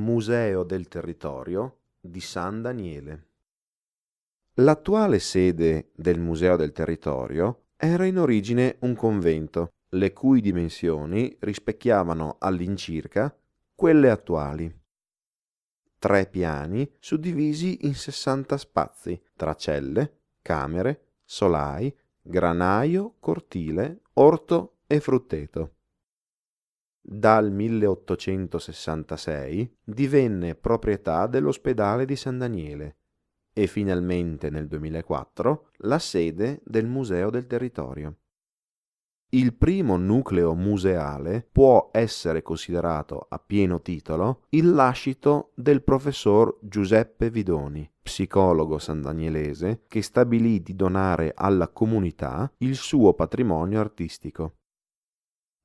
Museo del Territorio di San Daniele. L'attuale sede del Museo del Territorio era in origine un convento, le cui dimensioni rispecchiavano all'incirca quelle attuali. 3 piani suddivisi in 60 spazi tra celle, camere, solai, granaio, cortile, orto e frutteto. Dal 1866 divenne proprietà dell'ospedale di San Daniele e finalmente nel 2004 la sede del Museo del Territorio. Il primo nucleo museale può essere considerato a pieno titolo il lascito del professor Giuseppe Vidoni, psicologo sandanielese, che stabilì di donare alla comunità il suo patrimonio artistico.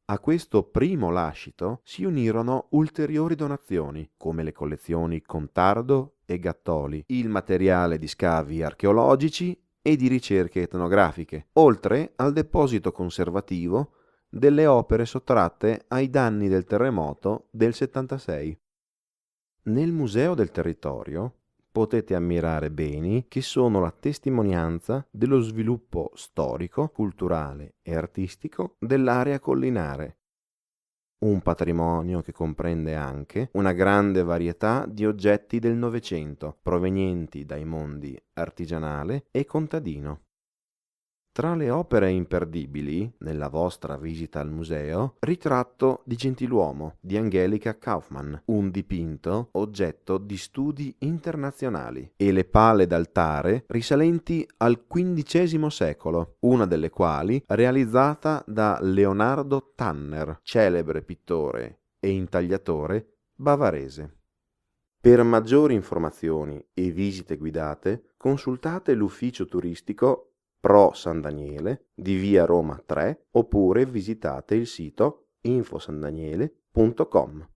A questo primo lascito si unirono ulteriori donazioni, come le collezioni Contardo e Gattoli, il materiale di scavi archeologici e di ricerche etnografiche, oltre al deposito conservativo delle opere sottratte ai danni del terremoto del 76. Nel Museo del Territorio potete ammirare beni che sono la testimonianza dello sviluppo storico, culturale e artistico dell'area collinare. Un patrimonio che comprende anche una grande varietà di oggetti del Novecento, provenienti dai mondi artigianale e contadino. Tra le opere imperdibili, nella vostra visita al museo, Ritratto di Gentiluomo di Angelica Kaufmann, un dipinto oggetto di studi internazionali, e le pale d'altare risalenti al XV secolo, una delle quali realizzata da Leonardo Tanner, celebre pittore e intagliatore bavarese. Per maggiori informazioni e visite guidate, consultate l'ufficio turistico Pro San Daniele di via Roma 3 oppure visitate il sito infosandaniele.com.